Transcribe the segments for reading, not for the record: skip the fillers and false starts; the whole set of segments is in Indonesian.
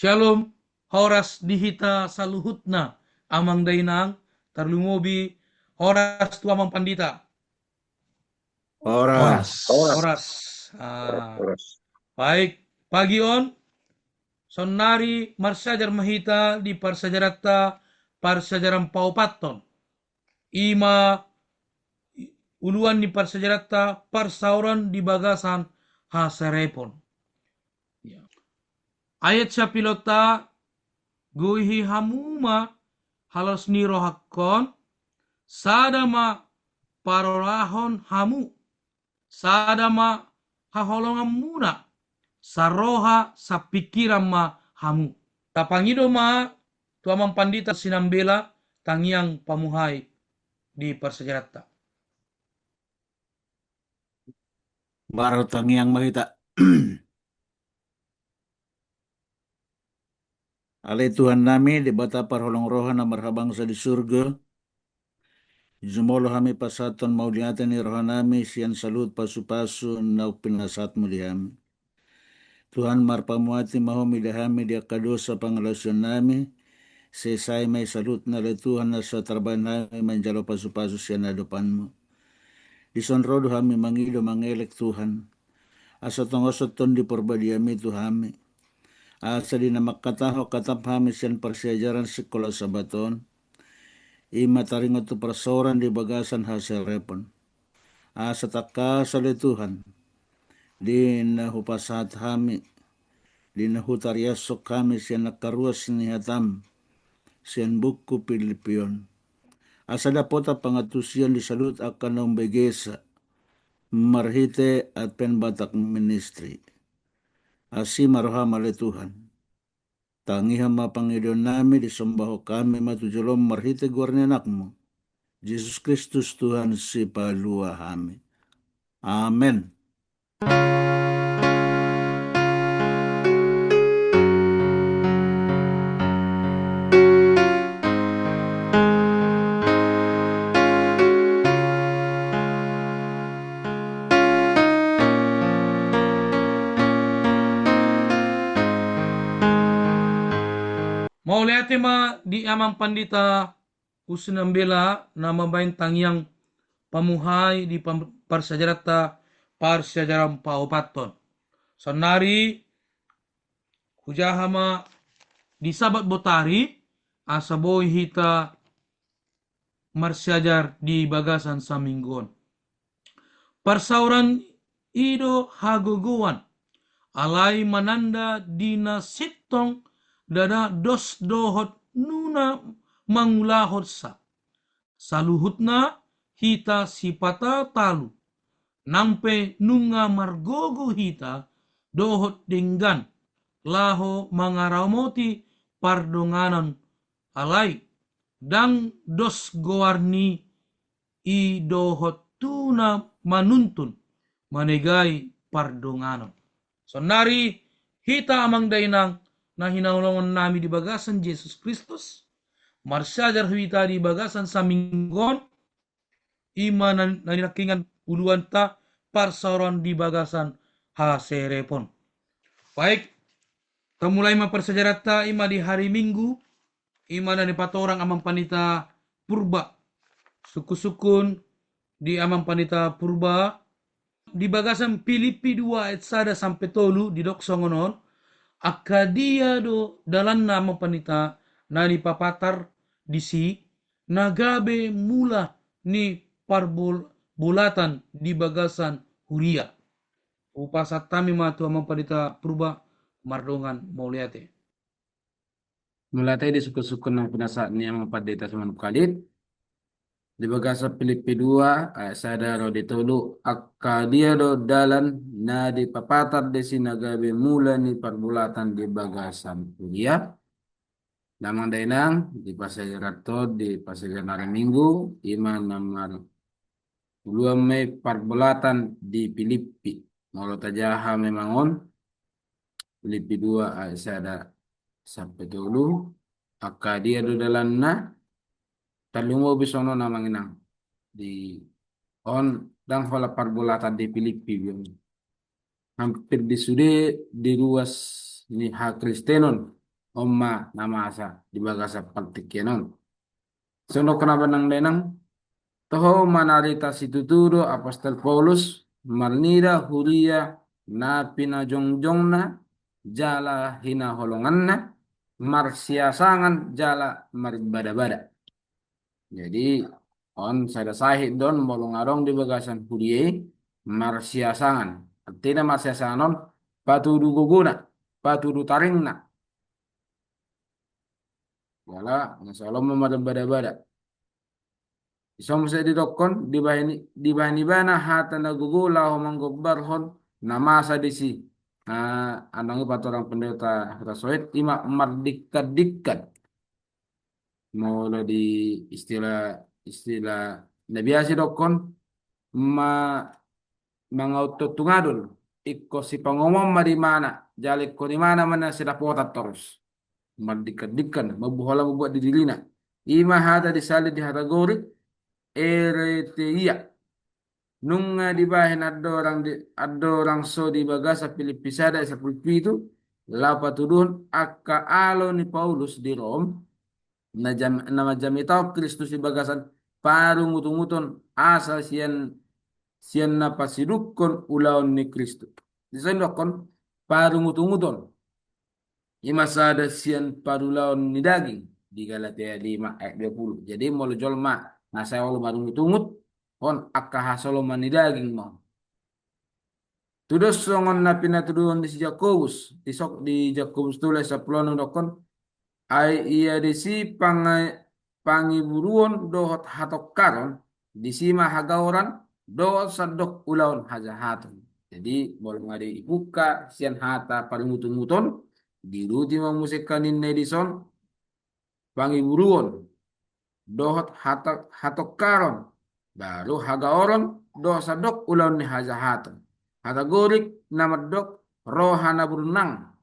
Shalom, horas dihita saluhutna amang dainang tarlumobi horas tu amang pandita. Horas. Horas. Baik, pagi on sonnari marsajar mahita di parsajaratta parsajaran paupaton. Ima uluan di parsajaratta parsauran di bagasan haserepon. Ya. Ayat sa pilota guhi hamuma halos niro hakkon sadama parorahon hamu sadama haholongan muna saroha sa pikiran ma hamu tapangido ma tuamang pandita sinambela tangiang pamuhay di persejarata. Baru tangiang mahita. Alay Tuhan nami di bata parholong rohan na marhabangsa di surga. Jumolo kami pasaton mauliatan ni rohan nami siyan salut pasu-pasu na pinasat mulihami. Tuhan marpamuati mahumilihami di akadosa pangalasyon nami. Sesay may salut na le Tuhan na sa trabaho nami manjalo pasu-pasu siya na depan mo. Disonrodo kami mangido mangelek Tuhan. Asa tongosoton di porbadiami Tuhami. Asa di na makataho katapami siyan persiajaran sekolah sabaton. Ima taringo tu persoran di bagasan hasil repon. Asa takasa le Tuhan. Di nahupasat kami. Di nahutariasok kami siyan nakaruas ni hatam. Siyan buku Pilipion. Asa dapota pangatusian di salut akan umbegesa. Marhite at penbatak ministry. Asi marohama le Tuhan. Tangihan mapangidon nami disombaho kami matujulom marhite guarnenakmu. Yesus Kristus Tuhan si palua kami. Amen. Mau lihat ma di amang pandita usinambela nama bain tangiang pamuhay di parsajarata parsajaran paupaton. Sonari hujahama di sabat botari asaboy hita marsajar di bagasan saminggon. Parsauran ido hagogoan alai mananda dina sitong dada dos dohot nuna mangulahot sa saluhutna hita sipata talu nampe nunga margogo hita dohot denggan laho mangaramoti pardonganan alai dang dos gowarni i dohot tuna manuntun manegai pardonganan. So nari hita amang dainang na hinaulungan nami di bagasan Yesus Kristus marsajar hita di bagasan saminggon ima nanirakingan uluan ta parsoron di bagasan haserepon. Baik, temulai mempersejarah ta ima di hari Minggu ima na ni patorang amang panita purba suku-sukun di amang panita purba di bagasan Filipi 2 ayat 1 sampai 3 di doksongonon akadia do dalan nama panita nani papatar disi nagabe mula ni bulatan di bagasan huria upasat tami matu amang panita purba mardongan mauliate Mulatay di suku-suku ng pinasaan niya mga padita sa manupkalit. Di bagasa Filipi 2, sada ro ditulo, akadia do dalan na di papatar de sinagabi mula ni parbulatan di bagasan kuliah. Damang dainang di pasagarato di pasagarang minggu, ima namar uluan may parbulatan di Filipi. Molo tajaha memangon, Filipi 2 sada sampai dulu akadia do dalan na talungo bisono na manginang di on dang hola parbulatan di Filipi hampir di sude di ruas ni ha Kristenon Oma namasa di bagasa paltikyanon. Sono kenapa nang denang? Toho manarita situturo apostol Paulus marnira huria na pinajongjongna jala hina holonganna marsiasangan jala maribada-bada. Jadi on sada sahid don bolong arong di bagasan hurie marsiasangan. Artinya marsiasangan on patudu guguna, patudu taringna. Wala masalah maribada-bada. Isong sa didokon di bahani bana hata nagugula ho manggobbarhon namasa disi anang patorang pendeta rasoid ima mardikkat-dikkat mula di istilah istilah nabiasi dokon ma mangautotungadul ikko si pangomong di mana jalik ko di mana mana sila potat terus mardikkat-dikkat mabuhala buat di dilina ima hata disalid di hatagori ereteia nunga di bahin ada orang so di bagasa Filipisada sa pulpitu lapa tudun akka alo ni Paulus di Rom na majamitaw Kristus di bagasan parang ngutung-nguton asa siyan siyan na pasidukon ulaon ni Kristus. Di sana kon parang ngutung-nguton imasada siyan parulaon ni daging di Galatia 5 ayat 20. Jadi mau jolma nasa Allah marung tungut on akka hasolo mani daging mo. Tudos songon na pinatuduhan di si Jakobus di Jakobus tulis sa plono dokon ay iya disi pangiburuon dohot hatok karon di sima hagauran dohot sadok ulaon hajahaton. Jadi bolong ada ibuka sian hata paringutung-nguton diruti musik kanin nedison pangiburuon dohot hatok karon baru haga oron dosa dok ulan ni hajahaton haga gorik nama dok rohana burnang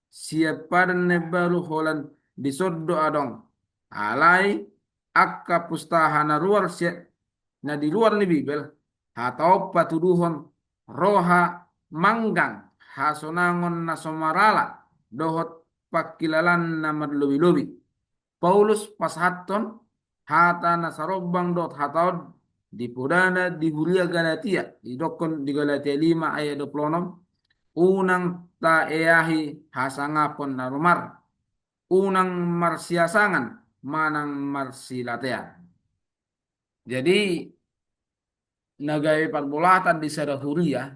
siapa dan baru holan disoddo adong alai akka pustahana luar siap na di luar ni bibel atau patuduhon roha manggang hasonangon na somarala dohot pakilalan nama lobi-lobi Paulus pashaton hata nasarobang dot hataod di pudana di Huria Galatia di dokon di Galatia 5 ayat 26 unang ta eahi hasangapon narumar unang marsiasangan manang marsilatea. Jadi nagai parbulatan di sada Huria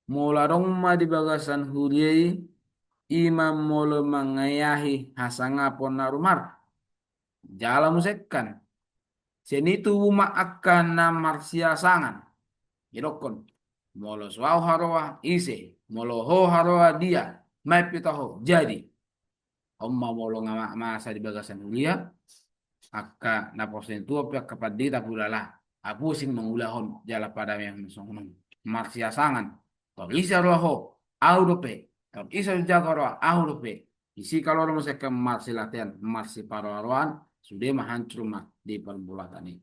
mula dongma di bagasan Huria imam molo mangayahi hasangapon narumar jala musekkan senitu uma akan na marsiasangan irokon molo swau haroa ise molo ho haroa dia mai pitaho jadi omma molo ngama masa di bagasan ulia akka na posen tua pia kapadita pulala apusing mengulahon jala pada yang songon marsiasangan to isa roho aurope to isa jaga roho aurope isi kalau orang musekkan marsilatian marsi paroaroan sudah mahancur mah di perbuatan ini.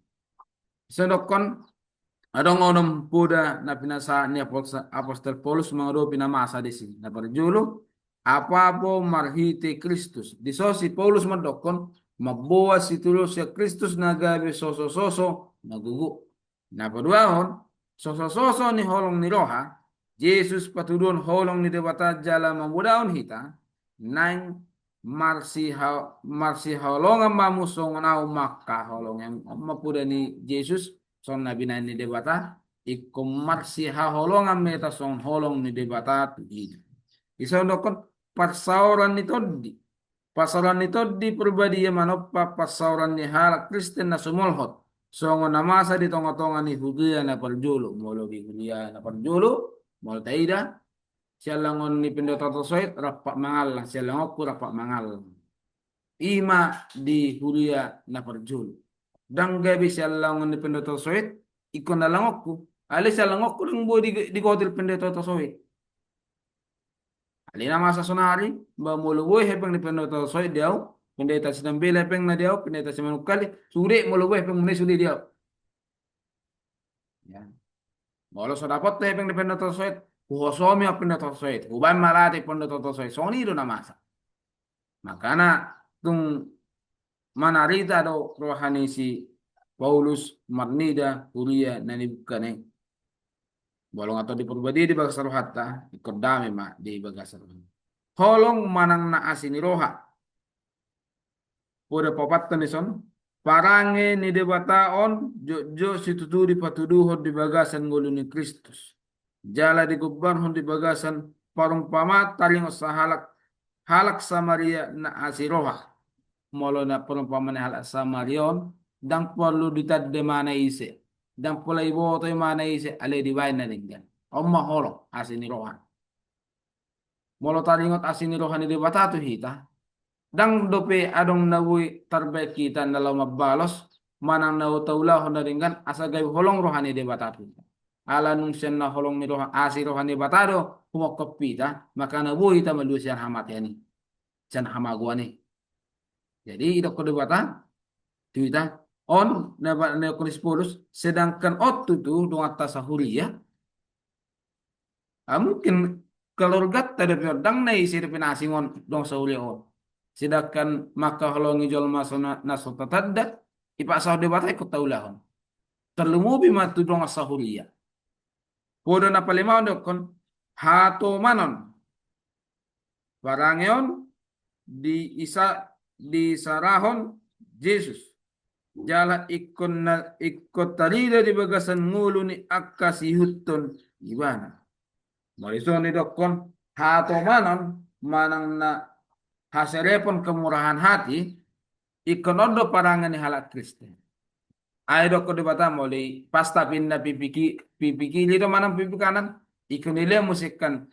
Sedokon adong onom puda na pinasa ni apostol Paulus mangro pinamasa di sini. Na perjulu apa po marhite Kristus. Di sosi Paulus madokon mabuwa si tulus ya Kristus nagabe soso nagugu. Na paduahon soso ni holong ni roha Jesus patudon holong ni dewata jala mamudaon hita nang marsi holongan mamusong na umakka holongan mapuda ni Jesus son nabi na ni debata ikum marsi holongan meta son holong ni debata tugido isa dokon pasauran ni toddi pribadi manoppa pasauran ni halak Kristen na sumolhot songo namasa di tonga-tonga ni hudia na perjulu molo di hudia na perjulu molo taida sialangon ni pendeta tosoit rapak mangal sialangokku rapak mangal ima di huria na perjul dan gabi sialangon ni pendeta tosoit ikon na langokku ali sialangokku ng bo di hotel pendeta tosoit ali na masa sonari ba muluboy hepeng ni pendeta tosoit diaw pendeta sinambela hepeng na diaw pendeta simanukali suri muluboy hepeng muna suri diaw ya molo so dapat hepeng ni pendeta tosoit kuhosomi ang pendeta tosoit. Ubay malati pendeta tosoit. Sonido na masa. Makana tung manarita do rohani si Paulus marnida kuliah nani bukane bolong atau diperbadi di bagasa rohata ikut dami ma di bagasa rohata holong manang na asini roha pode papat ni son parange ni debataon jo situturi patuduhon di bagasan ngoluni Kristus jala di hon di bagasan parumpama taling halak halak Samaria na asiroha molo na parumpama na halak Samarion dang perlu ditadde mana ise dang pula ibo to mana ise ale di na ninggan omma holo asini roha molo talingot asini roha ni debatatu hita dang dope adong nawui tarbaik kita dalam mabalos manang nau taula honaringan asagay holong rohani de batatu ala nung sen na holong ni roha asi rohani batado humokopita maka nawui ta malusian hamat yani sen hamaguani jadi idok ko de bata tuita on na kunis polus sedangkan otu tu dong atas sahuria mungkin kalau gat tadi dang na isi pinasingon dong sahuria on sedangkan maka halongi jol masona nasota tadda ipasah debatay ko taulahon terlumubi matu dong asahulia podo na palimao dokon hato manon barangeon di sarahon Jesus jala ikot talida di bagasan ngulu ni akasihutton ibana Morison ni dokon hato manon manang na haserepon kemurahan hati ikonondo parangan ni halak Kristen. Ay doko di bata moli pasta pinna pipiki dito manang pipi kanan ikonile musikkan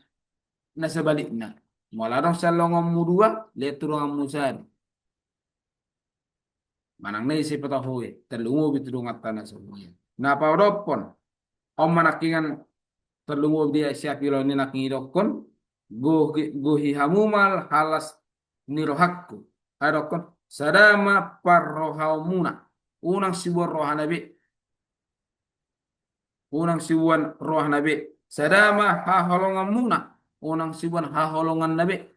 na sebaliknya. Molarong sa longom mudua leturong musad. Manang na isip ito huwi terlungo bitulong at tanas huwi. Napaudopon om manakingan terlungo dia siapilo ni nakingidokon gohi hamumal halas nirohakku. Ay dokon sadama parrohaumuna unang sibuan roh nabi sadama haholongan muna unang sibuan haholongan nabi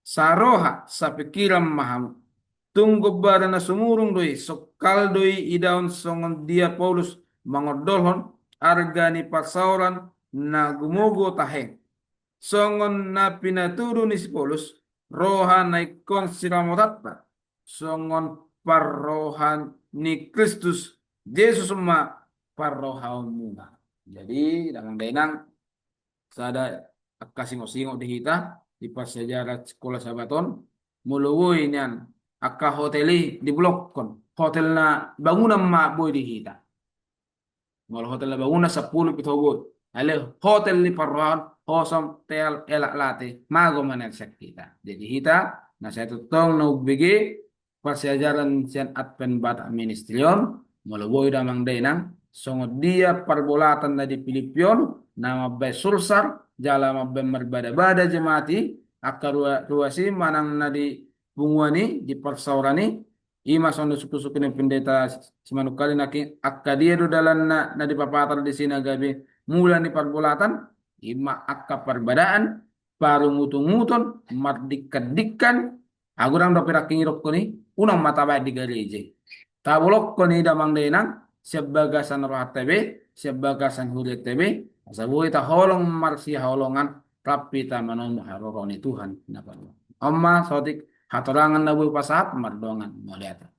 saroha sa pikiran maham tunggu bada na sumurung doi sokal doi idaon songon dia Paulus mangodolhon argani pasauran na gumugo taheng songon na pinaturo ni si Paulus roha na ikon siramotatta songon parrohan ni Kristus Yesus ma parrohan muna. Jadi dalam denang sada kasingok-singok di kita di pas sejarah sekolah sabaton muluwui nian akka hoteli di blok kon hotel na bangunan ma boy di kita. Ngol hotel na bangunan 10 pitogot. Ale hotel ni parrohan hosom tel elak late mago manel kita. Jadi kita na saya tutong na ugbigi pasyajaran sian advent bata ministerion muluwui damang denang songo dia perbolatan na di Filipion nama besulsar jala mabbe merbada-bada jemati akar ruasi manang na di bunguani di persaurani ima sondo suku-suku ni pendeta simanukali naki akkadia do dalan na di papatar di sini gabi mulan di perbolatan ima akka perbadaan paru mutung-muton mardikat-dikan agurang do piraking irok ko ni unang matabay di gereja tabulok ko ni damang denang sebagasan roh tebe sebagasan hulit tebe sabuhi ta holong marsi holongan tapi ta manon haroroni Tuhan napa amma sotik hatorangan nabu pasat mardongan moliata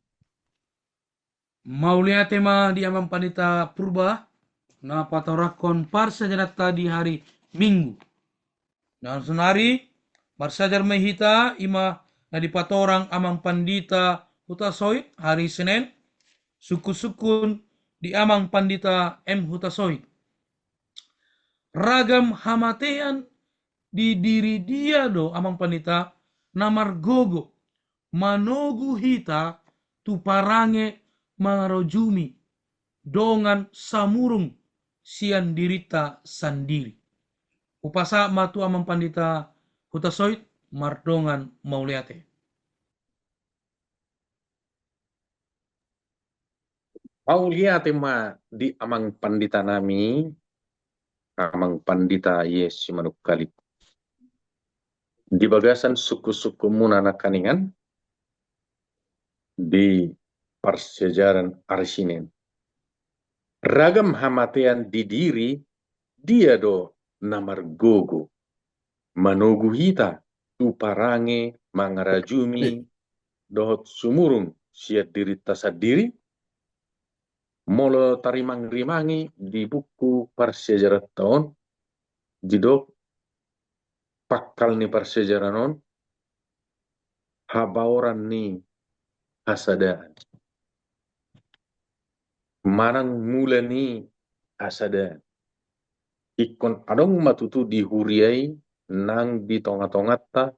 Mauliate ma di amang panita purba na patorakon parsa janata di hari Minggu. Dan sunari marsajar mehita ima na di patorang amang pandita hutasoit hari Senin suku-sukun di amang pandita M hutasoit. Ragam hamatean di diri dia do amang pandita namargogo manogu hita tu parange marojumi dongan samurung sian dirita sandiri. Upasa matu amang pandita hutasoit mardongan mauliate. Mauliate ma di amang pandita nami amang pandita yes manukali di bagasan suku-suku Munana Kaningan di persejaran Arsinen. Ragam hamatean di diri dia do namargogo. Manogu hita tu parange mangarajumi dohot sumurung siat diri tasadiri molo tarimang-rimangi di buku persejarah tahun jidok pakal ni persejarah non habaoran ni hasadaan manang mula ni hasadaan ikon adong matutu dihuriai nang di tonga-tongata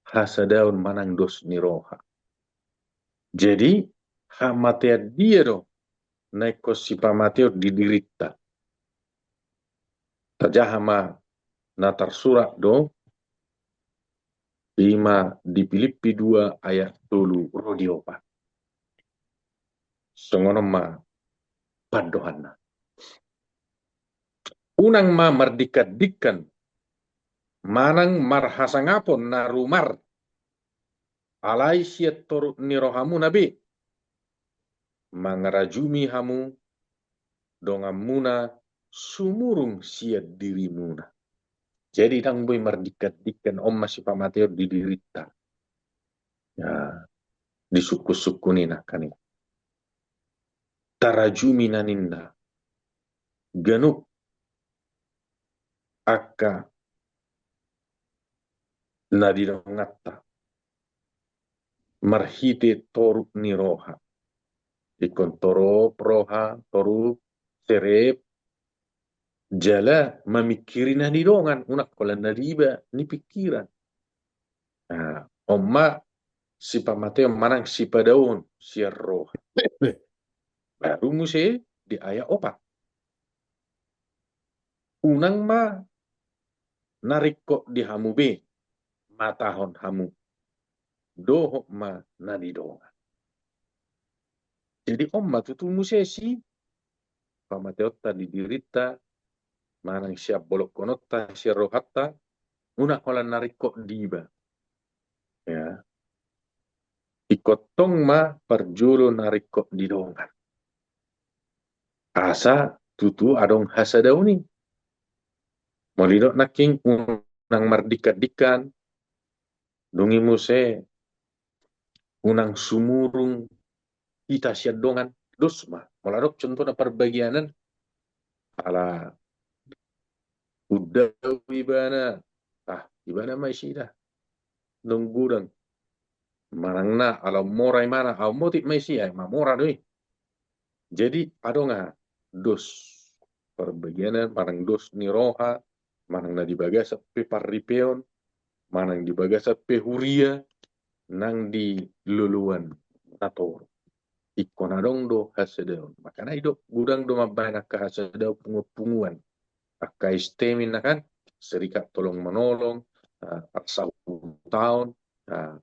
hasadaun manang dos niroha. Jadi hamatea dia do naiko si pamateo didirita. Tajahama na tersurat do ima di Filipi 2 ayat 3 rodiopa. Songono ma padohanna. Unang ma mardikat-dikan manang marhasangapon na rumar alai siat torut nirohamu nabi mangarajumi hamu dongamuna sumurung siat dirimuna. Jadi dang boy mardikat-dikan om masih pamateo didirita. Ya, di suku-suku nina kani. Tarajumi naninda. Ganuk akka nadidongatta. Marhite toruk niroha. Ikon toro proha toru serep jala mamikirin na nidongan unak kola nariba ni pikiran. Nah, omma si pamateo manang si padaun si roha. Baru muse di ayat 4. Unang ma nariko di hamu be matahon hamu doho ma nadidongan. Jadi omma tutu muse si pamateo tadi dirita manang siap bolok konotta si rohatta unak kola nariko diba. Ya. Ikotong ma perjulu nariko didongan. Asa tutu adong hasadauni. Molidok naking unang mardikat-dikan dungi muse unang sumurung kita siat dongan dosma. Moladok contoh na perbagianan ala udah ibana ibana mai sida nunggudang manangna ala morai mana au motik mai sia ma mora doi. Jadi adonga dos perbagianan manang dos niroha manang na dibagasa pe parripeon manang dibagasa pe huria nang di luluan nator ikon adong do hasedeon makana idok gudang do mabana ka hasedeu punguan akka istemin kan serikat tolong menolong aksa tahun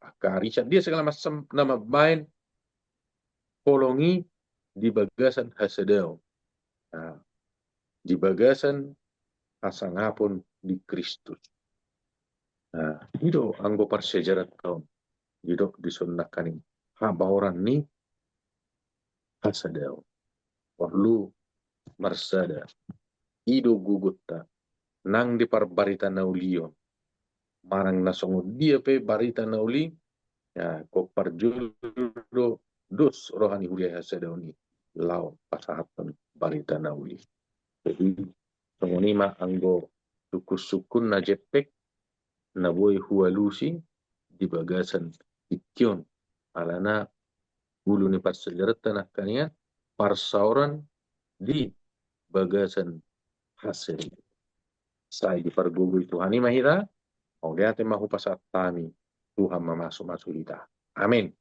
akka riset dia segala macam nama bain polongi di bagasan hasedeu di bagasan asangapun di Kristus. Itu anggo persejarah tahun. Itu disundakan ini. Habaoran ni hasadeo. Perlu marsada. Ido gugutta. Nang di parbarita naulion. Marang nasongo dia pe barita nauli. Ya, ko parjudo dos rohani hulia hasadeo ni. Lau pasahatan barita nauli. Jadi songonima anggo sukun na jepek na boy hualusi di bagasan ikion alana ulu ni persejarah tanah kania parsauran di bagasan hasil sai di pargogo Tuhan ni mahira o deate mahu pasat tami Tuhan masuk kita amin.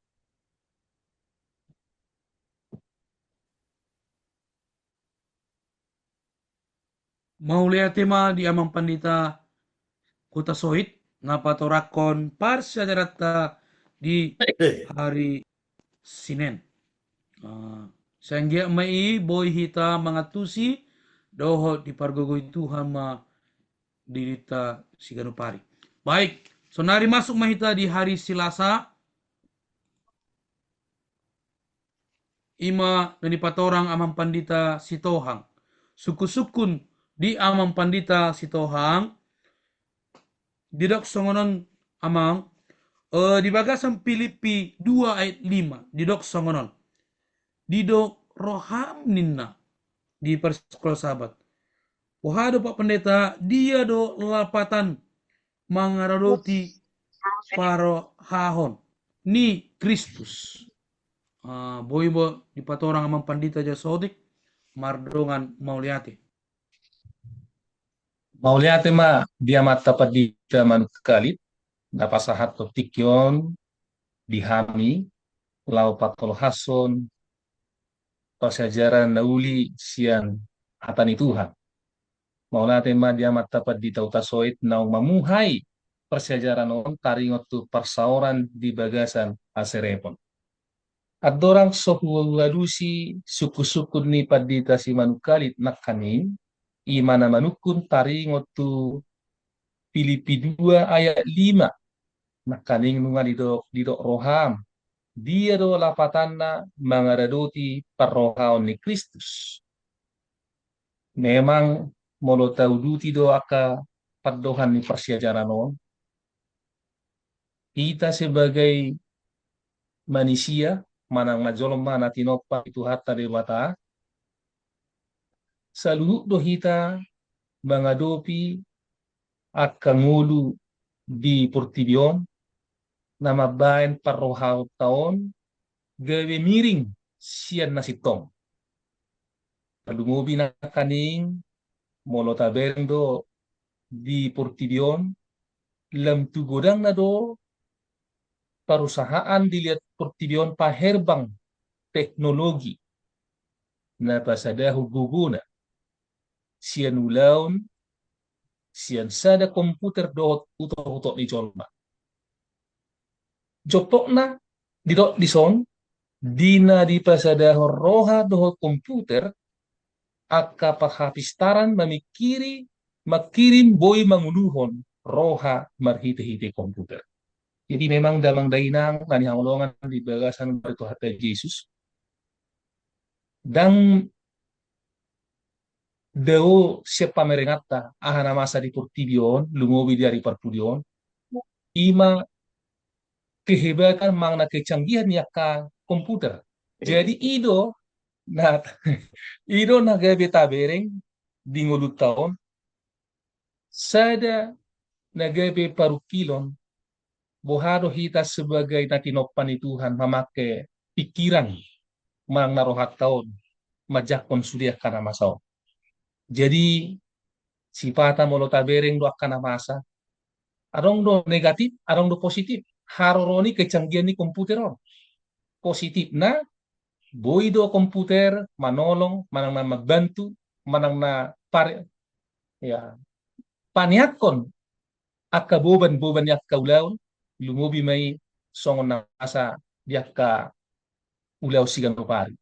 Mau lihat tema di amang pandita Kota Sohit napatorakon parsajarata di hari Senin. Sanggia mai boy hita mangatusi doho di pargogoy Tuhan ma dirita siganupari. Baik, Sonari masuk mahita di hari Selasa, ima dan di patorang amang pandita sitohang. Suku-sukun di amang pandita sitohang, didok songonon amang, di bagasan Filipi 2 ayat 5, didok songonon. Didok roham ninna di persekolah sahabat. Wahado Pak Pendeta, dia do lapatan mangaradoti paro hahon ni Kristus. Boy bo di patorang amang pandita jasodik mardongan mauliate. Mauliate ma dia mata padita manukalit dapat sahat tikyon dihami lau patol hason pasajaran nauli sian hatani Tuhan. Mauliate ma dia mata padita utasoit naung mamuhai persejaran on taringot tu persauran di bagasan aserepon. Adorang sohuwalusi suku-suku ni padita si manukalit nakanin imana manukun taringot tu Filipi 2 ayat 5 nakaning nunga didok roham dia do lapatanna mangaradoti parrohaon ni Kristus. Memang molo tau duti do aka paddohan ni persiajaran on. Kita sebagai manusia manang majolom mana tinopa itu hatta debata saluhuk do hita mangadopi aka ngulu di Portibion nama bain parrohau taon gawe miring sian nasitong. Palumobi na kaning molo tabereng do di Portibion lam tugodang na do perusahaan dilihat Portibion paherbang teknologi na pasadahu guguna sian ulaun sian sada komputer do utok-utok ni colma. Jopokna didok dison dina di pasadahu roha do komputer aka pahapistaran makirim boy manguluhon roha marhite-hite komputer. Jadi memang damang dainang nani hangolongan di bagasan itu hati Yesus. Dan deo siapa merengata ahana masa di Portibion lumobi dari Portibion ima kehebatan mangna kecanggihan yaka komputer. Jadi na ido nagabe tabereng di ngulut taon sada nagabe parukilon bohado hita sebagai natinopan Tuhan memakai pikiran mang narohat taon majakon sudia kana masao. Jadi sifata molo tabereng do kana masa arong do negatif arong do positif haroroni kecanggihan ni komputer on. Positif na boido komputer manolong manang na magbantu manang na paniakon aka boban yak kaulaon lumubi may songon na asa diak ka ulaw sigang rupari.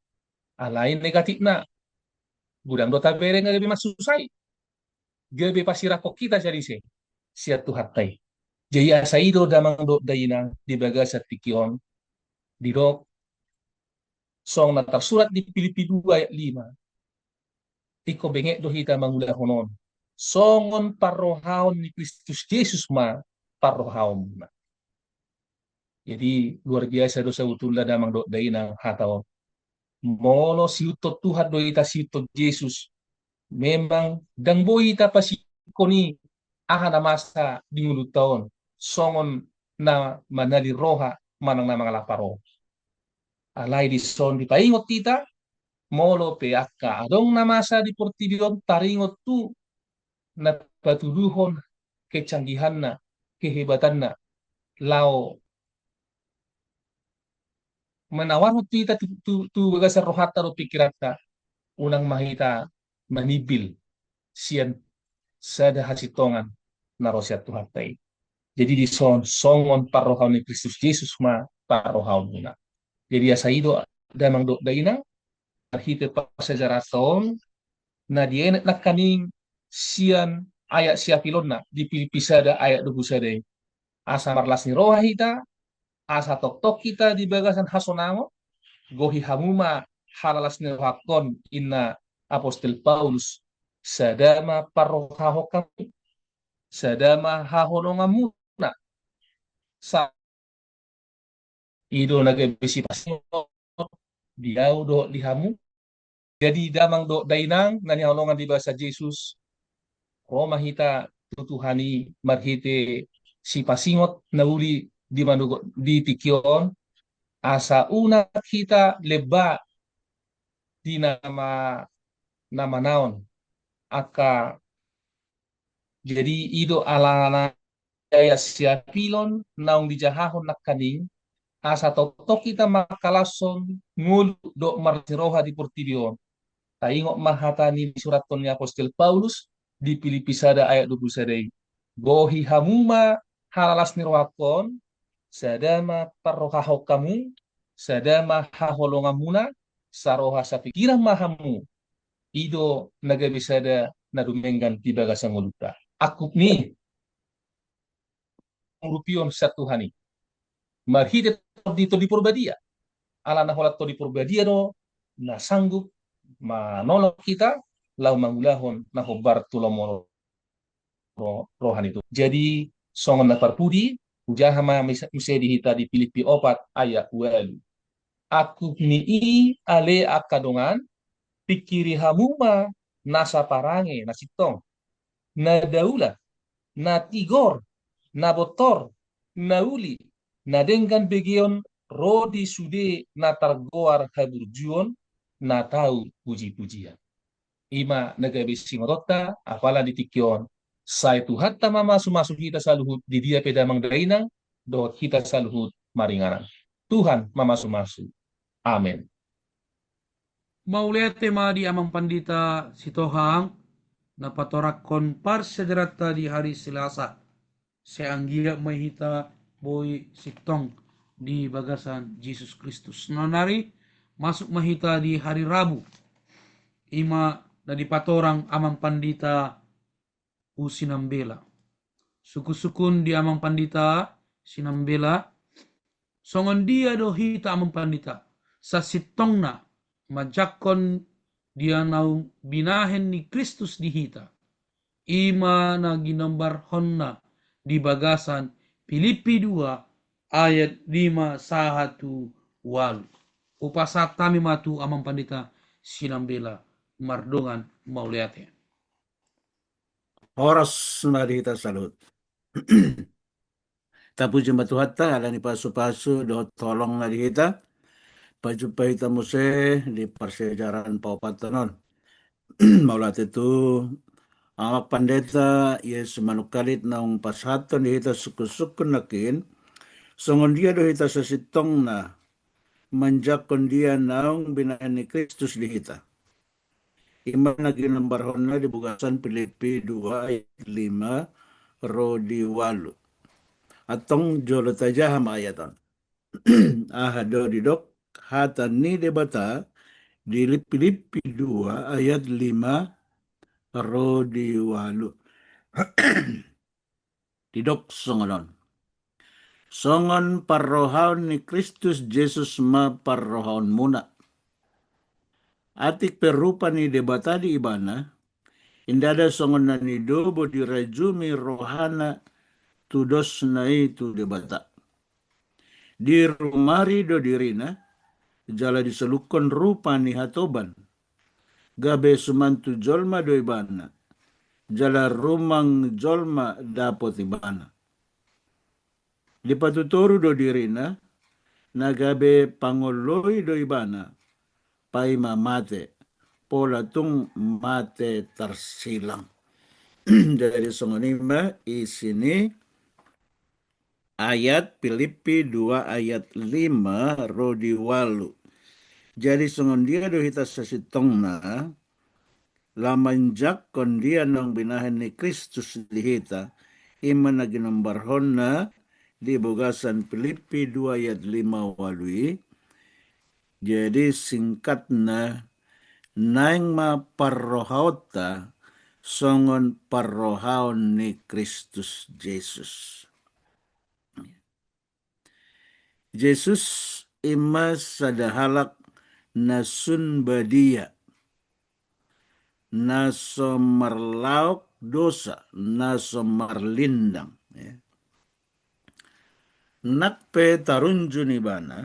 Alain negatif na gudang do tabere nga gabi masusay gabi pasirako kita jadi siya tuhatay. Jadi asaido damang do dayina di bagasat tikion dirok song na tersurat di Filipi 2 ayat 5. Iko bengek do hita mangulahonon. Songon parrohaon ni Kristus Yesus ma parrohaon na. Jadi luar biasa dosa utulla damang do dainang hataon. Molo siutot Tuhan do ita siutot Yesus. Memang dang boy ita pasikoni ahana masa di mulut taon. Songon na manali roha manang na mga laparo. Alay di son di paingot tita molo peaka adong namasa di Portibion taringot tu na patuduhon kecanggihan na kehebatan na lao menawarot tita tu bagasar rohata ro pikirata unang mahita manibil sian sada hasitongan na rosyat tuhatay. Jadi di son songon parrohaw ni Kristus Yesus ma parrohaw muna. Jadi asaido damang do dainang arhite pa sejarah taon na dienet na kaning sian ayat siapilon na di Filipisada ayat 21. asa marlas ni roha hita, asa tok-tok kita di bagasan hasonamo, gohi hamuma halalas ni rohakon inna Apostel Paulus, sadama parrohahokam, sadama hahonongamuna, sa ido nagebisi pasio, diau do lihamu, jadi damang do dainang nani halongan di bahasa Yesus, Roma hita tutuhani marhite si pasingot na uli di manugo di tikion asa una kita leba di nama naon aka jadi ido alana daya siapilon naung dijahahon nakaning asa totok kita makalason ngulu do marsiroha di portibion taingok mahatani surat ni Apostel Paulus di Filipisada ayat 21. Gohi hamuma halalas nirwakon sadama parrohaho kamu sadama haholongamuna saroha sa pikiran mahamu ido nagabisada nadumenggan tiba gasanguluta. Aku ni rupion sa Tuhani. Marhide dito di purbadia. Ala na holat to di purbadia no na sanggup manolong kita lau mangulahon na hobar tulomo rohan itu. Jadi songon na parpudi ujahama misedi hita di Filipi 4 ayat 2. Aku ni ale akadongan pikiri hamuma nasa parange nasitong na daula na tigor na botor na uli na denggan begion rodi sude na targoar haburjuon na tahu puji-pujian. Ima nagabisi ngorota apala ditikyon sa Tuhan ta masuk kita saluhut di dia pedamang dainang do kita saluhut maringanan. Tuhan mamasu-masu. Amen. Maulete ma di amang pandita si Tohang na patorakon par sejarata di hari Selasa. Seanggia mahita boy siktong di bagasan Yesus Kristus. Nonari masuk mahita di hari Rabu. Ima na di patorang amang pandita Sinambela. Suku-sukun di amang pandita Sinambela. Songon dia do hita amang pandita. Sa sitong na majakon dia naung binahen ni Kristus di hita. Ima na ginambar honna di bagasan Filipi 2 ayat 5 sahatu walu. Upasat kami matu amang pandita Sinambela mardongan mauliate. Oras na dihita salut. Tapu jembat tuhata ala ni pasu-pasu do tolong na dihita. Pajumpa hita muse di persejaran paupatanon. Maulat itu amak pandeta yes manukalit naung pasaton dihita suku-suku nakin. Songon dia do hita sasitong na manjakon dia naung binaan ni Kristus dihita. Ima naginambarhon na di bugasan Filipi 2 ayat 5 rodi walu. Atong jolo taja hama ayatan. Ahado didok hata ni debata di Filipi 2 ayat 5 rodi walu. Didok songonon. Songon parrohaon ni Kristus Jesus ma parrohaon muna. Atik perupa ni debata di ibana, indada songon na ni dobo di rajumi rohana tudos na itu debata. Di rumari do dirina, jala diselukon rupa ni hatoban. Gabe sumantu jolma do ibana, jala rumang jolma dapot ibana. Di patutoru do dirina, nagabe pangoloi do ibana, paima mate, pola tung mate tersilang. Dari songonima isini ayat Filipi 2 ayat 5 rodi walu. Jadi songon dia do hita sasitong na lamanjak kon dia nang binahan ni Kristus dihita ima na ginambarhon na di bugasan Filipi 2 ayat 5 walui. Jadi singkat na naing ma parrohaota songon parrohaon ni Kristus Jesus. Yesus ima sadahalak nasun badia naso marlaok dosa naso marlindang ya. Nakpe tarunjun ibana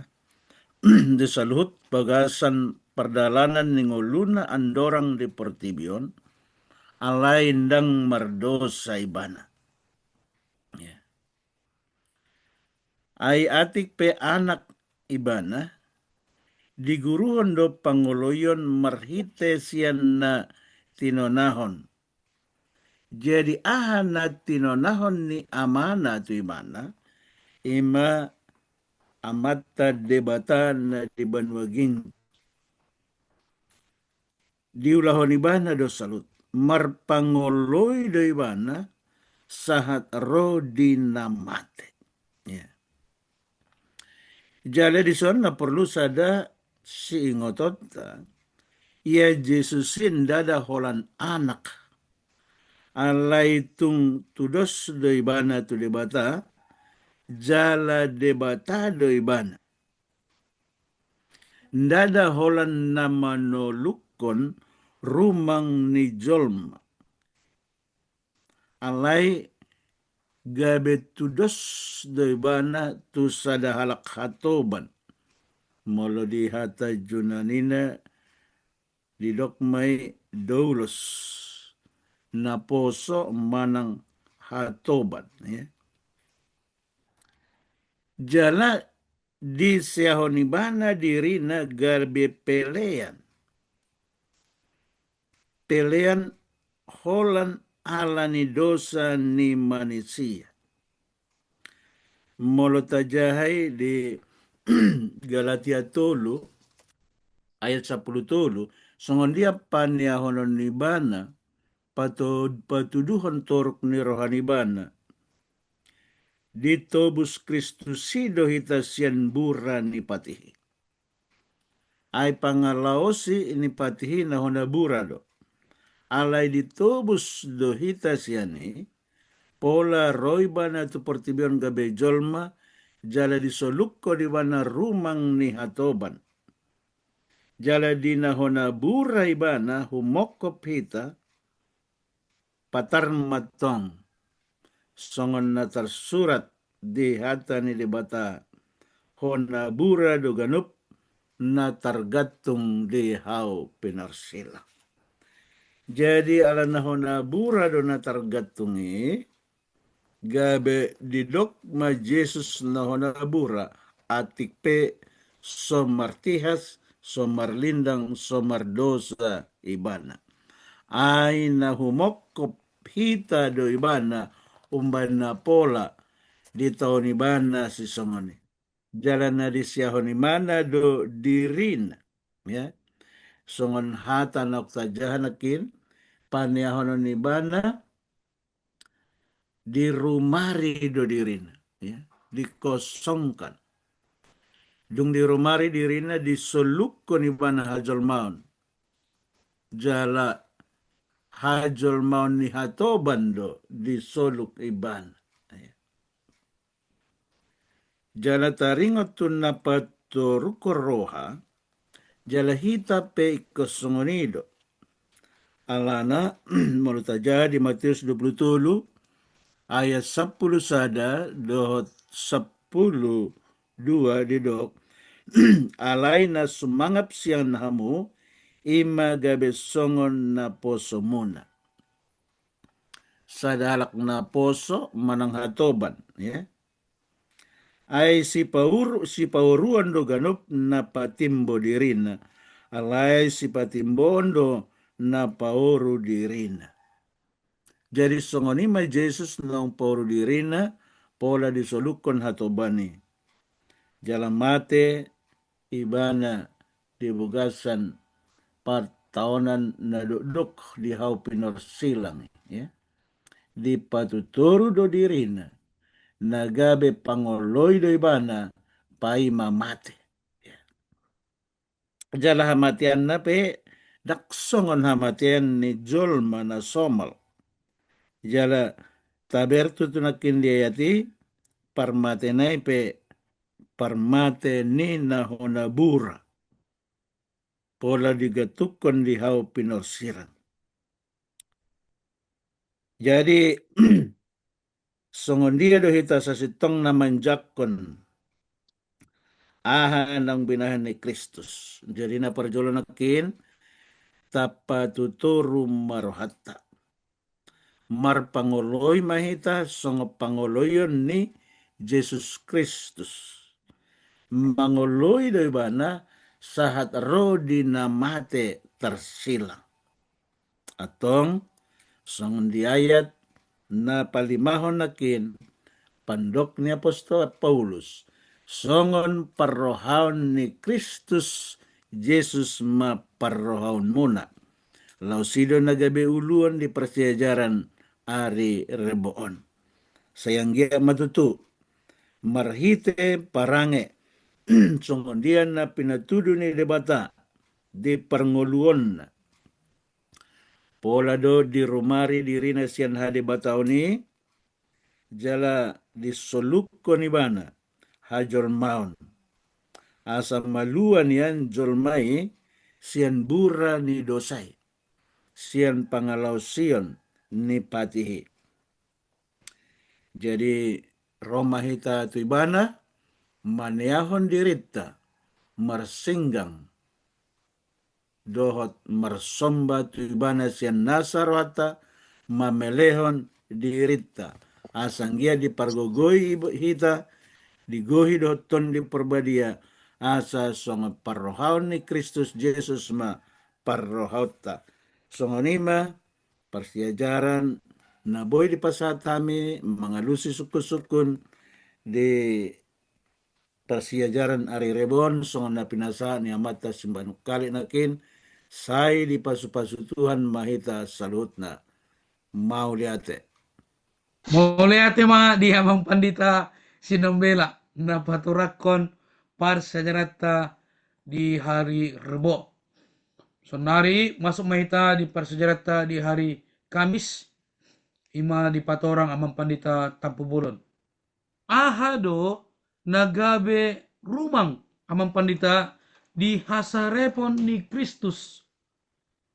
disaluhut bagasan perdalanan ningoluna andorang di pertibion alaindang mardosa ibana. Ya. Ai atik pe anak ibana diguruhon do pangoloyon marhite sian na tinonahon. Jadi ahana tinonahon ni amana tu ibana ima amata debatan na dibanwagin diulahon ibana do salut marpangoloy do ibana sahat ro dinamate. Ya. Jadi di sana perlu sada si ngotot ia Jesusin dada holan anak alai tung tudos do ibana tu debata jala debata do ibana dada holan nama no lukon rumang ni jolma alai gabe tudos do ibana tu sada halak hatoban molo di hata junanina didok mai doulos na poso manang hatoban ya. Jala di sehonibana dirina garbe pelean holan alani dosa ni manusia. Molo tajahai di Galatia tolu ayat 10 tolu songon dia paniahonon nibana patuduhon toruk ni rohanibana ditobus Kristusido hita sian bura ni patihi. Ai pangalaosi ini patihi na hona bura do. Alai ditobus do hita siani pola roibana tu pertibion gabe jolma jala disolukko di bana rumang ni hatoban. Jala dina hona bura ibana humokop hita patar matong songon na tersurat di hata ni debata hona bura do ganup na targatung di hau pinarsila. Jadi ala na hona bura do na targatungi gabe didok ma Jesus na hona bura atik pe somartihas somarlindang somardosa ibana. Ay na humokop hita do ibana umbana pola di tahun ibana si songoni. Jalan na di siyahon imana do dirin. Ya. Songon hata na oktajahanakin paniahonon ibana dirumari do dirin. Ya. Dikosongkan. Dung dirumari dirina disolukon ibana hajol maun. Jala hajol maun ni hatoban do disoluk ibana. Jala taringot tu napatoruko roha, jala hita pe kosongonido. Alana, menurut aja di Matius 20 ayat 10 sada, dohot 10 2 didok, alaina sumangap siang nahamu, ima gabe songon na poso muna. Sadalak na poso manang hatoban, ya. Ai si pauruan do ganup na patimbo dirina. Alai si patimbondo na pauru dirina. Jadi songonima Jesus nang pauru dirina pola disolukon hatobani. Jalan mate ibana dibugasan tahunan na duduk di hau pinor silang. Ya. Di patuturu do dirina. Nagabe pangoloy do ibana pai mamate. Jala hamatian na pe daksongon hamatian ni jolma na somal. Jala tabertu tunakin diayati parmatenai pe parmate ni nahonabura. Pola digatukon di hau pinorsiran. Jadi songon dia do hita sasitong na manjakon aha ng binahan ni Kristus. Jadi na parjolonakin tapatuturum marohata. Marpangoloy mahita songo pangoloyon ni Jesus Kristus. Mangoloy do ibana sahat ro dinamate tersilang. Atong songon diayat na palimahon nakin pandok ni Apostol Paulus songon parrohaon ni Kristus Jesus maparrohaon muna. Lausido nagabe uluan di persiajaran ari reboon. Sayang gia matutu marhite parange songon dia na pinatudu ni debata di perngoluon pola do di rumari diri na sian hadi batao ni jala disolukko ni bana hajor maun asa maluan yan jolmai sian bura ni dosai sian pangalau sion ni patihi. Jadi Roma hita tu ibana maniahon dirita marsinggang dohot marsomba tu ibana sian nasarwata mamelehon dirita asanggia dipargogoi hita digohi doton di perbadia asa songa parrohaon ni Kristus Yesus ma parrohauta songonima persiajaran na boy di pasat kami mangalusi sukun-sukun di persiajaran ari rebon songon na pinasa ni amata simbanuk kali nakin sai di pasu-pasu Tuhan mahita salutna mau liate. Moleate ma dia pandita sinombela na paturakon par sejarata di hari Rebo. Sonari masuk mahita di persejarata di hari Kamis ima di patorang amang pandita Tampu Bolon. Ahado nagabe rumang amang pandita di hasarepon ni Kristus.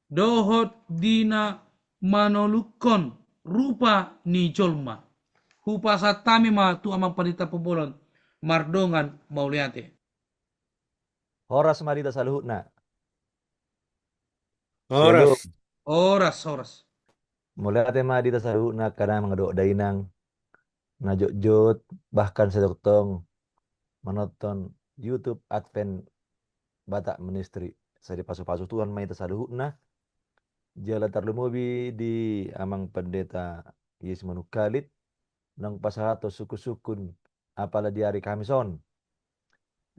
Dohot dina manolukon rupa ni jolma. Hupa satami ma tu amang pandita Pembolon mardongan mauliate. Horas marita saluhutna. Horas. Oras. Muliate ma dita saluhutna kadang mengaduk dainang najot-jot bahkan sedoktong menonton YouTube Advent Batak Ministry. Saya pasu-pasu Tuhan mai tasaluhutna. Jala tarlumubi di amang pendeta Yesus Manukalit nang pasahato suku-sukun apala di hari Kamison.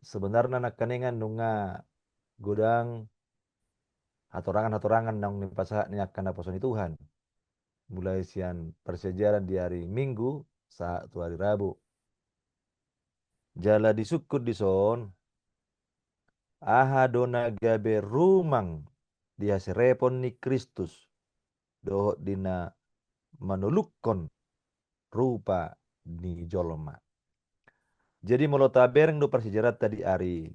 Sebenarnya nak kanengan nunga godang hatorangan nang pasahat ni akan naposoni Tuhan. Mulai sian persejaran di hari Minggu saat tu hari Rabu. Jala disukut di son aha dona gabe rumang dia serepon ni Kristus dohot dina manulukkon rupa ni jolma. Jadi molo tabereng do persejarah tadi hari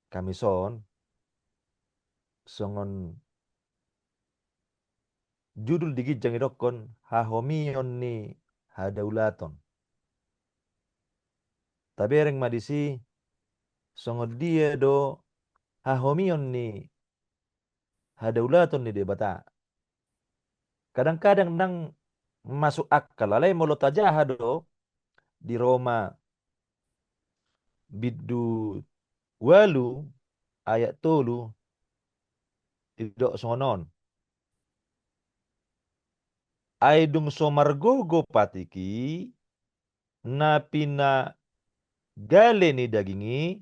Kamison songon judul digijang idokon hahomion ni hadaulaton. Tabereng madisi songon dia do hahomion ni hadaulaton ni debata. Kadang-kadang nang masuk akal alai molo tajaha do di Roma biddu walu ayat tolu idok songonon aidung somargogo patiki napina gale ni dagingi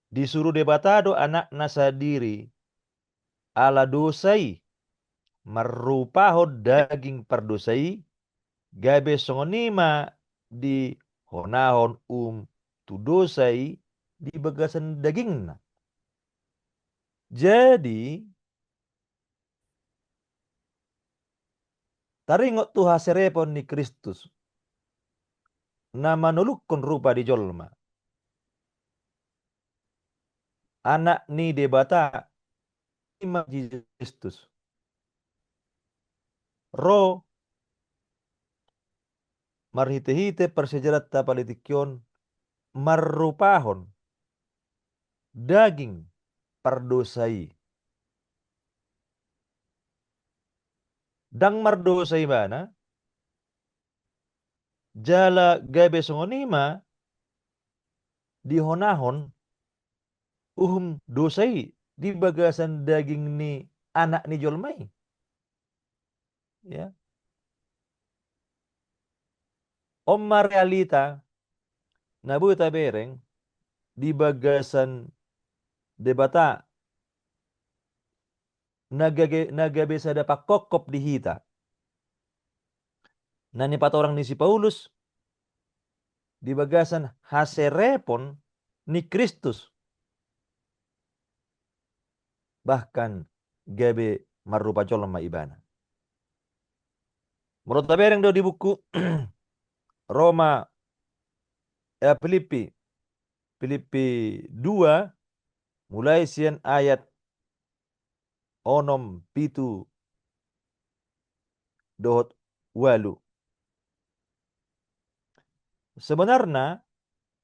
disuruh debatado anak nasadiri ala dosai merupaho daging perdosai gabe songonima di honahon tu dosai di bagasan dagingna. Jadi taringot tu haserepon ni Kristus na manulukun rupa di jolma. Anak ni debata ima Jesus Kristus. Ro marhite-hite persejarat tapalitikyon marupahon daging pardosai. Dang mardosai mana? Jala gabe songonima dihonahon dosai di bagasan daging ni anak ni jolmai. Ya. Omma realita nabuta bereng di bagasan debata nagabe sada pakokop di hita. Nani patorang ni si Paulus di bagasan haserepon ni Kristus. Bahkan gabe marupa jolma ibana. Menurut tabereng do di buku Roma Filipi 2 mulai sian ayat onom pitu dohot walu. Sebenarnya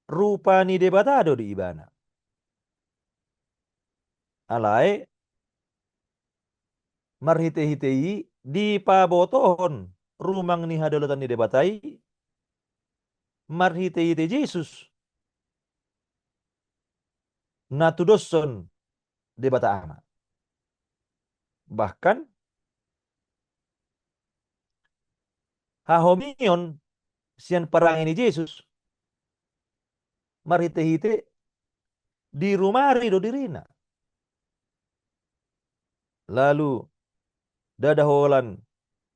rupa ni debatado di ibana. Alai marhite-hitei di pabotohon rumang ni hadolotan ni debatai marhite-hite Yesus natudoson debata ama. Bahkan hahomion sian perang ini Yesus marhite-hite di rumari do dirina. Lalu dadaholan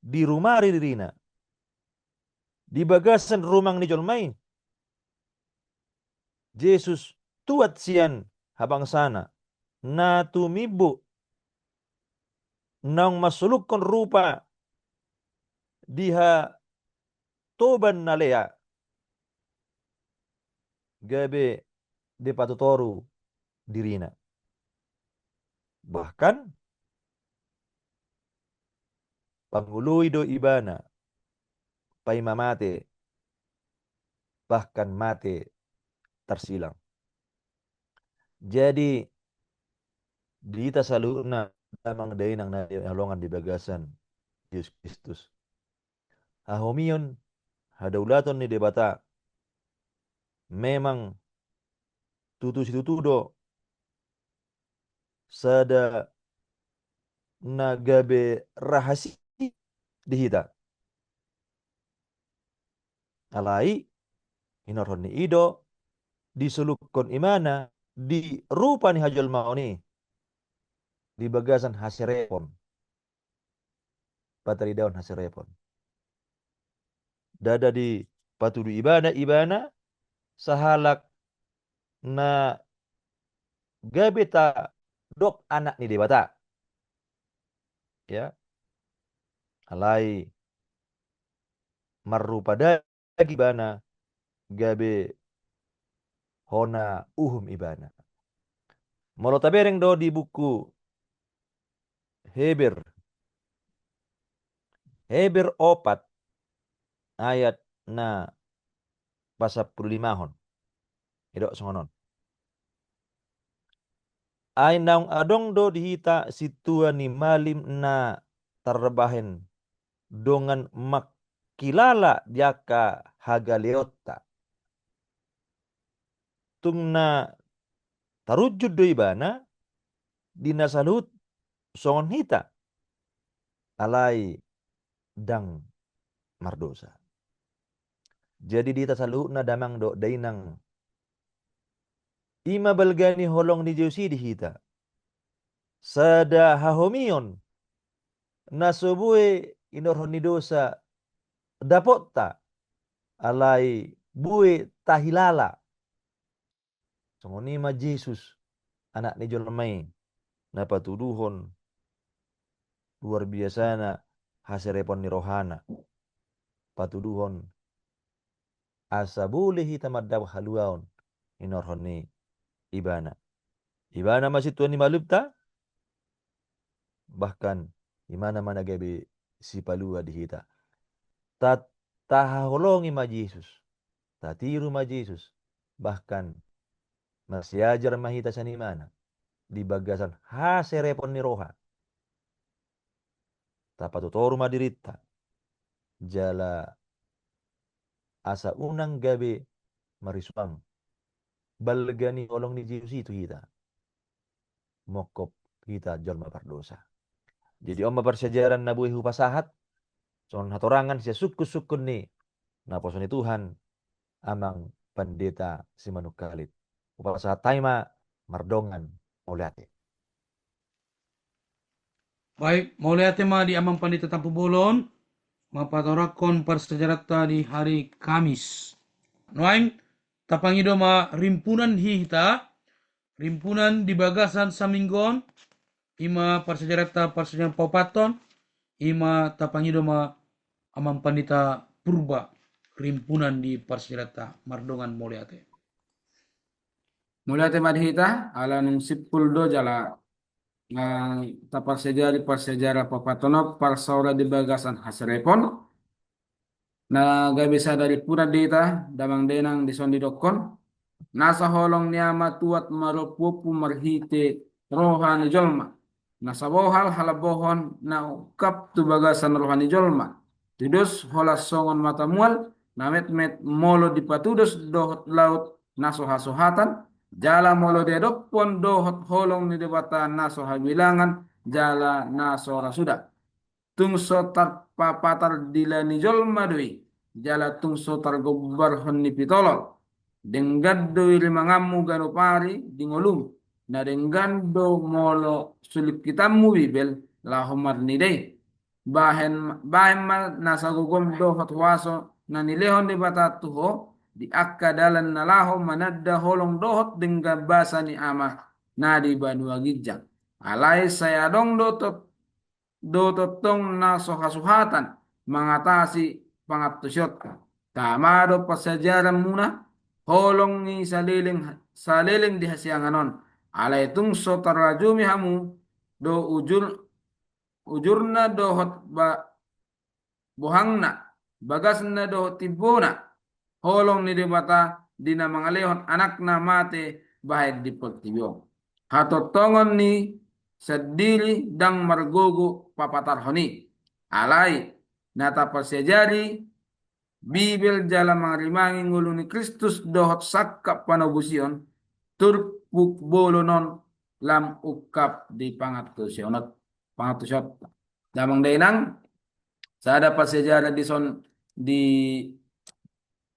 di rumari dirina. Di bagasan rumang ni jolmai. Yesus tuat sian habang sana. Na tumibu nang masulukon rupa diha toban nalea. Gabe de patutoru dirina. Bahkan pangului do ibana paimamate bahkan mate tersilang. Jadi dita saluna damang dainang na halongan di bagasan Yesus Kristus. Ahomion hadaulaton ni debata memang tutu-tutudo sada nagabe rahasi dihita. Alai inorhon ni ido disulukon imana di rupa ni hajol maoni di bagasan hasirepon patari daun hasirepon dada di patudu ibana sahalak na gabeta dok anak ni debata ya alai marupa dagi ibana gabe hona ibana. Molo tabereng do di buku Heber 4 ayat na pasap 15 idok songonon. Ay naung adong do dihita situa ni malim na terbahen dongan makilala diaka hagaleota. Tungna tarujud do ibana dinasalut songon hita alai dang mardosa. Jadi dita saluna damang do dainang ima balgani holong di Jeusi di hita. Sada hahomion nasobue inorhoni dosa dapota alai bue tahilala. Songonima Yesus anak ni jolmai napatuduhon luar biasa na hasirepon ni rohana. Patuduhon asa boleh hita maddaw haluaon inorhoni ibana. Ibana masih tuan ni malupta bahkan imana-mana gabi si palua di hita. Taholongi ma Yesus. Tatiru ma Yesus. Bahkan masih ajar mahita sa ni mana. Di bagasan haserepon ni roha. Tapatutoru ma dirita. Jala asa unang gabi marisuam. Balgani olong ni Yesus itu hita. Mokop kita jalma berdosa. Jadi om persejaran nabuhi hupasahat. Son hatorangan siya sukun ni naposo ni Tuhan amang pendeta si manukalit. Upasahat taima mardongan muliate. Baik, muliate ma di amang pandita Tampu Bolon, mapatorakon persejarata di hari Kamis. Noaing, tapangido ma rimpunan hita, rimpunan di bagasan saminggon, ima persejarata paupaton, ima tapangido ma amang pandita purba, rimpunan di persejarata mardongan muliate. Muliate madhita ala nung sipuldo jala tapar sejarah papatono parsaura di bagasan hasrepon na gabisa dari pura dita damang denang di sondi dokon nasa holong niama tuat maropupu marhite rohani jolma nasa bohal halabohon na ukap tu bagasan rohani jolma tudus holas songon mata mual namet met molo dipatudos dohot laut naso hasohatan jala molo dedok pon dohot holong ni debata naso habilangan jala naso rasuda tungso tar papatar dilani jolma dui jala tungso tar gobbar honni pitolol dengaddo ilimangammu gano pari dingolum na dengando molo sulip kitammu bibel lahomar nidei bahen ma nasa gugom do hatwaso na nilehon di batatuho di akka dalan na laho manadda holong dohot dengga basa ni ama na di banua gijang alay saya dong do totong na sohasuhatan mengatasi pangatusyot tamado pasajaran muna holong ni saliling di hasianganon alay tungso tarajumi hamu do ujurna dohot bohangna bagasna dohot tibona holong ni debata dina mangalehon anakna mate bahid dipotibyo hatotongon ni sedili dang margogo papatarhoni alay nata pasejari Bibel jala mangrimangi ngulu ni Kristus dohot sakka panobusion turpuk bolonon lam ukap di pangatusyonot damang dainang sada pasejarah di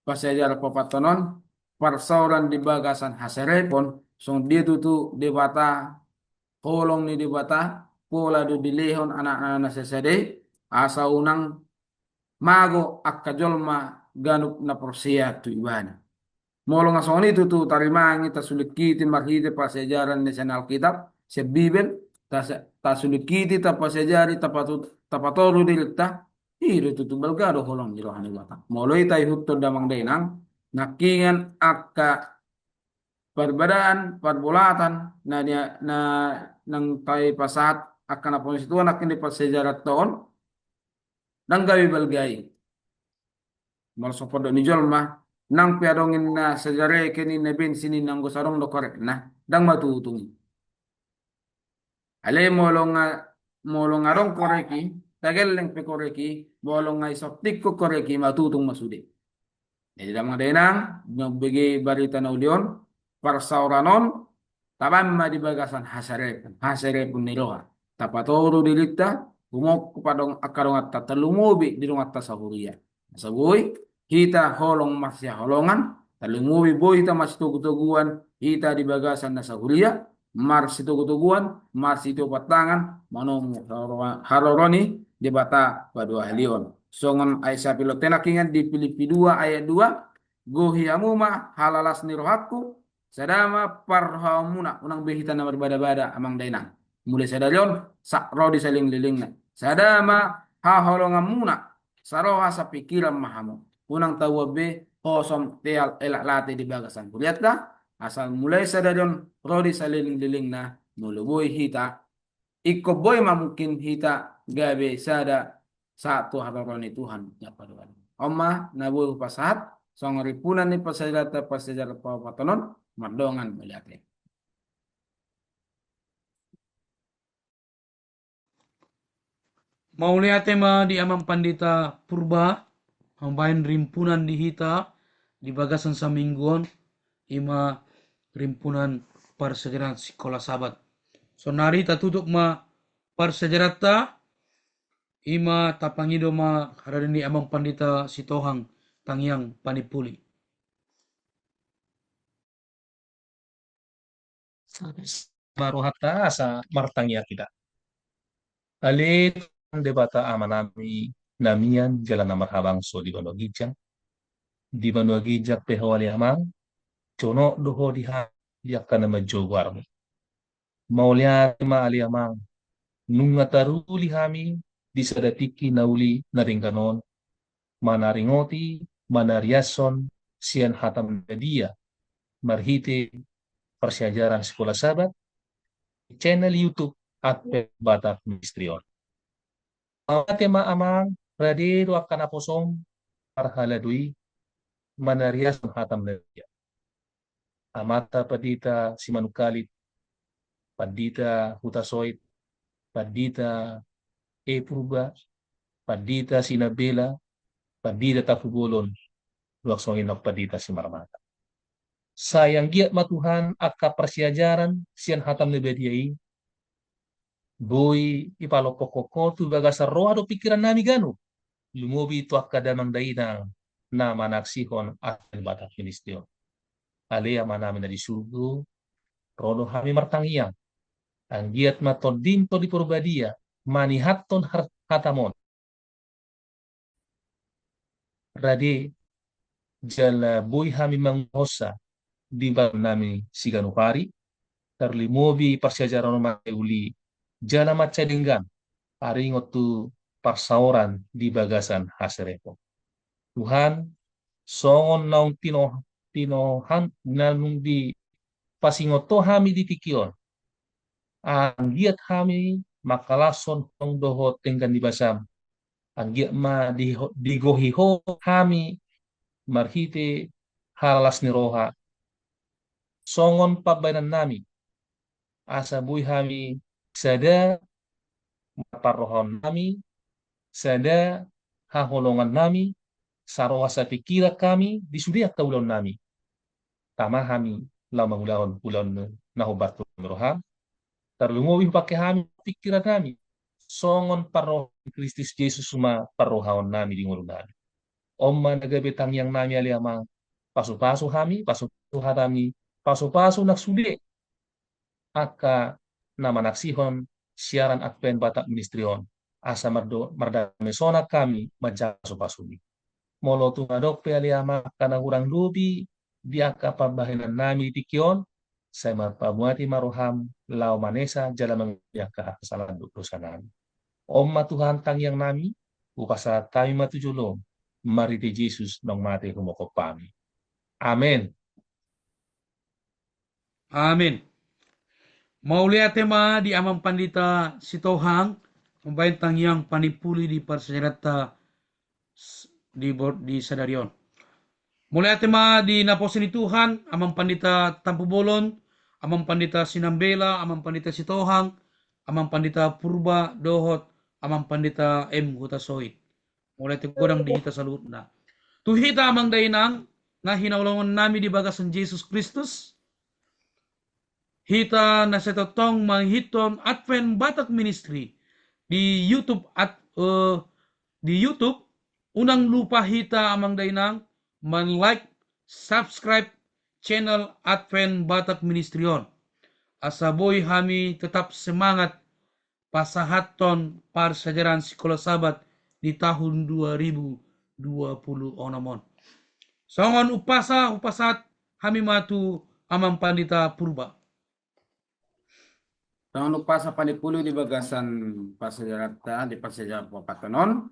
pasejarah papatonon parsauran di bagasan haserepon song dia tutu debata holong ni debata pola do dilehon anak-anak sesede asa unang mago akka jolma ganuk na porsia tu ibana molo nga soni tu tarimangi ta sulikiti marhide pasejaran nasional kitab se bibel ta sulikiti ta pasejari tapatoru dilta hiru tu balgado holong jirohani bata molo ita hutto damang denang nakingan akka perbedaan perbolatan na nang tay pasat akan apa itu anak ini pasejarah tahun nang gawi balgai mal sopodo ni jolma nang piadongin na sejare kini na sini nang gosarong do korek na dang matutungi ale molong arong koreki tageleng pe koreki bolong ngai soptik ko koreki matutung masude jadi damang denang bagi barita na ulion parsauranon tabamma di bagasan hasarepun niloha tapatoru dilita umok kepada akarong atta talungobi di rong atta sahuria sabuy kita holong masya holongan talungobi boy kita mas tugutuguan kita di bagasan na sahuria mar situgutuguan mar situ patangan manomu haroroni di bata padua helion songon Aisyah pilotena kingan di Filipi 2 ayat 2 gohiamuma halalas nirohatku sadama parhamuna unang behita na berbada-bada amang dainang mulai sadarion sakro di saling lilingna sadama haholongan muna saroha sa pikiran mahamu unang tawabe som teal elak late di bagasan kulihat ka asal mulai sadarion rodi saliling-liling na nuluboy hita iko boy mungkin hita gabe sada satu haroroni Tuhan ya paduan Oma nabuh pasahat songoripunan ni pasajata patanon mardongan melihat. Maulia tema di amang pandita purba, hambain rimpunan di hita, di bagasan samingguan, ima rimpunan parsejaran sekolah sabat. So nari ta tutup ma parsejarata, ima tapangido ma haradini amang pandita sitohang tangyang panipuli. Baru hatta asa martangya kita. Alin debata amanami namian jalan nomor habang so di Banua Gijang pehawali amang cono doho dia kana majowar maulia ma ali amang nunga taruli hami di sadatiki nauli naringkanon manaringoti manariason sian hatam media marhite persiajaran sekolah sahabat channel YouTube at Batak Ministrion. Tema amang radio akan aposong parhaladui manariason hatam media. Amata padita simanukalit padita hutasoit padita epurba padita sinabela padita tafugolon luaksongin padita si marmata sayang giat matuhan akka persiajaran sian hatam nebediai boy ipalokokoko tu bagasa roha do pikiran nami ganu lumobi tu akka damang dainang na manaksihon akan Batak Ministio alea manami na di surgo rono hami martangiang ang giat matodin to di purbadia manihaton hatamon radi jala boy hami manghosa di nami siganupari terlimobi persiajaran uli jala macadinggan aringot tu parsauran di bagasan haserepo Tuhan songon naung tinohan nanung di pasingoto hami di tikion ang giat hami makalason tong doho tenggan di basam ang giat ma digohiho hami marhite halas ni roha songon pabanan nami asa buy hami sada maparohon nami sada haholongan nami saroha sa pikira kami disudiak taulon nami tama hami lamang ulon nahubat roha terlungowi pakai hami pikiran nami songon paroh Kristus Yesus suma parohaon nami di ngurun nami Omma nagabetang yang nami aliamang pasu-pasu hami pasu-pasu hatami pasu-pasu naksude aka nama naksihon siaran Advent Batak Ministrion asa mardamesona kami majak pasu-pasuni molo tungadok pe aliama kana hurang lubi diaka pabahinan nami tikion saya marpamuati maroham lau manesa jala mengiaka kesalahan dosa nami Omma Tuhan tang yang nami upasa kami matujulong mari di Yesus nong mati humokop kami amin Amin. Maulia tema di amang pandita sitohang membayin tangyang panipuli di parsejarata di sadarion. Mulai tema di naposin ni Tuhan, amang pandita Tampubolon, amang pandita Sinambela, amang pandita Sitohang, amang pandita Purba, Dohot, amang pandita M. Hutasoit. Mulai tegurang di hita salut na. Tuhita amang dainang, na hinaulungan nami di bagasan Jesus Kristus, hita na sa totong manghiton Advent Batak Ministry di YouTube di YouTube unang lupa hita amang dainang man-like, subscribe channel Advent Batak Ministryon. Asaboy hami tetap semangat pasahaton parsajaran sekolah sabat di tahun 2020 onamon. Songon upasat hami matu amang pandita purba. Jangan lupa sa panipuli di bagasan pasajarata di pasajaran papatanon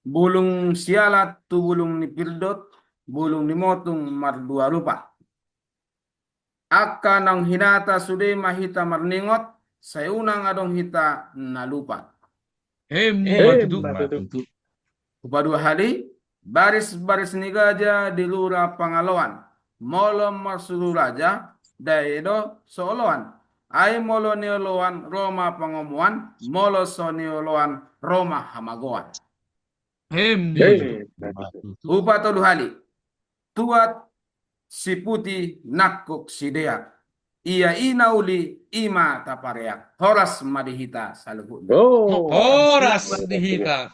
bulung sialat tu bulung ni pirdot, bulung ni motung mardua lupa. Akka nang hinata sude mahita marningot, sayunang adong hita nalupa. Matutu. Matutu. Upadu hari, baris-baris ni gajah di lura pangaloan. Molo marsulu raja, daedo sooloan. Ay molo nioloan Roma pangomuan, molo so nioloan Roma hamagoan. Matutu. Matutu. Upatu hali, tuat si putih nakuk si deak. Ia inauli ima tapareak. Horas madihita saluhut. Oh, Horas dihita.